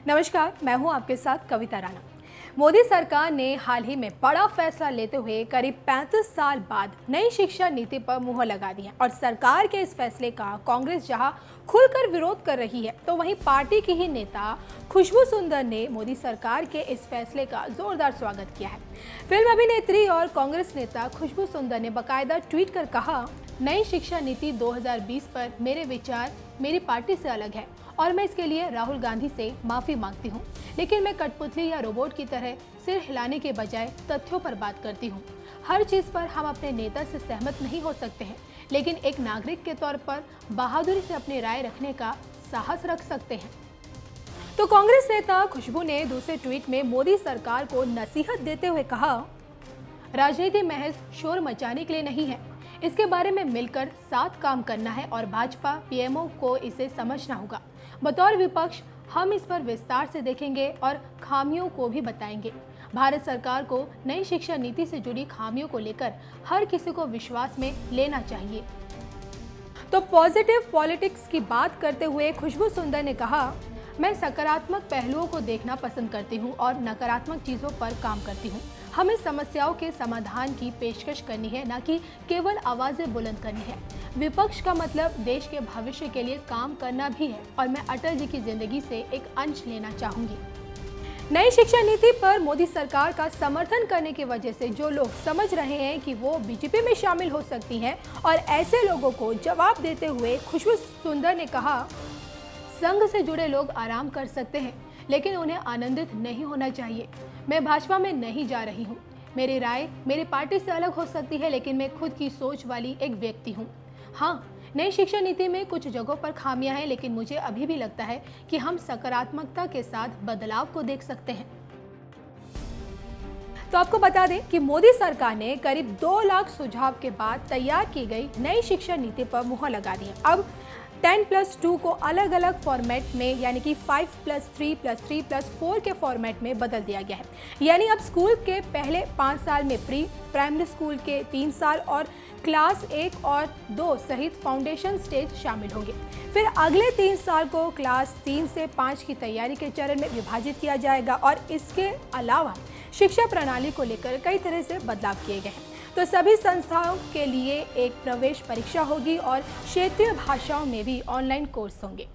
नमस्कार, मैं हूं आपके साथ कविता राणा। मोदी सरकार ने हाल ही में बड़ा फैसला लेते हुए करीब 35 साल बाद नई शिक्षा नीति पर मुहर लगा दी है और सरकार के इस फैसले का कांग्रेस जहां खुलकर विरोध कर रही है, तो वहीं पार्टी की ही नेता खुशबू सुंदर ने मोदी सरकार के इस फैसले का जोरदार स्वागत किया है। फिल्म अभिनेत्री और कांग्रेस नेता खुशबू सुंदर ने बाकायदा ट्वीट कर कहा, नई शिक्षा नीति 2020 पर मेरे विचार मेरी पार्टी से अलग है और मैं इसके लिए राहुल गांधी से माफी मांगती हूँ, लेकिन मैं कठपुतली या रोबोट की तरह सिर हिलाने के बजाय तथ्यों पर बात करती हूँ। हर चीज पर हम अपने नेता से सहमत नहीं हो सकते हैं, लेकिन एक नागरिक के तौर पर बहादुरी से अपनी राय रखने का साहस रख सकते हैं। तो कांग्रेस नेता खुशबू ने दूसरे ट्वीट में मोदी सरकार को नसीहत देते हुए कहा, राजनीति महज शोर मचाने के लिए नहीं है, इसके बारे में मिलकर साथ काम करना है और भाजपा पीएमओ को इसे समझना होगा। बतौर विपक्ष हम इस पर विस्तार से देखेंगे और खामियों को भी बताएंगे। भारत सरकार को नई शिक्षा नीति से जुड़ी खामियों को लेकर हर किसी को विश्वास में लेना चाहिए। तो पॉजिटिव पॉलिटिक्स की बात करते हुए खुशबू सुंदर ने कहा, मैं सकारात्मक पहलुओं को देखना पसंद करती हूं और नकारात्मक चीजों पर काम करती हूं। हमें समस्याओं के समाधान की पेशकश करनी है, न कि केवल आवाजें बुलंद करनी है। विपक्ष का मतलब देश के भविष्य के लिए काम करना भी है और मैं अटल जी की जिंदगी से एक अंश लेना चाहूंगी। नई शिक्षा नीति पर मोदी सरकार का समर्थन करने की वजह से जो लोग समझ रहे हैं कि वो बीजेपी में शामिल हो सकती हैं, और ऐसे लोगों को जवाब देते हुए खुशबू सुंदर ने कहा, संघ से जुड़े लोग आराम कर सकते हैं, लेकिन उन्हें आनंदित नहीं होना चाहिए। मैं भाजपा में नहीं जा रही हूँ। मेरी राय मेरी पार्टी से अलग हो सकती है, लेकिन मैं खुद की सोच वाली एक व्यक्ति हूँ। हाँ, नई शिक्षा नीति में कुछ जगहों पर खामियां हैं, लेकिन मुझे अभी भी लगता है कि हम सकारात्मकता के साथ बदलाव को देख सकते हैं। तो आपको बता दें कि मोदी सरकार ने करीब 2 लाख सुझाव के बाद तैयार की गई नई शिक्षा नीति पर मुहर लगा दी है। अब 10+2 को अलग अलग फॉर्मेट में, यानी कि 5+3+3+4 के फॉर्मेट में बदल दिया गया है। यानी अब स्कूल के पहले 5 साल में प्री प्राइमरी स्कूल के 3 साल और क्लास 1 और 2 सहित फाउंडेशन स्टेज शामिल होंगे। फिर अगले 3 साल को क्लास 3 से 5 की तैयारी के चरण में विभाजित किया जाएगा और इसके अलावा शिक्षा प्रणाली को लेकर कई तरह से बदलाव किए गए हैं। तो सभी संस्थाओं के लिए एक प्रवेश परीक्षा होगी और क्षेत्रीय भाषाओं में भी ऑनलाइन कोर्स होंगे।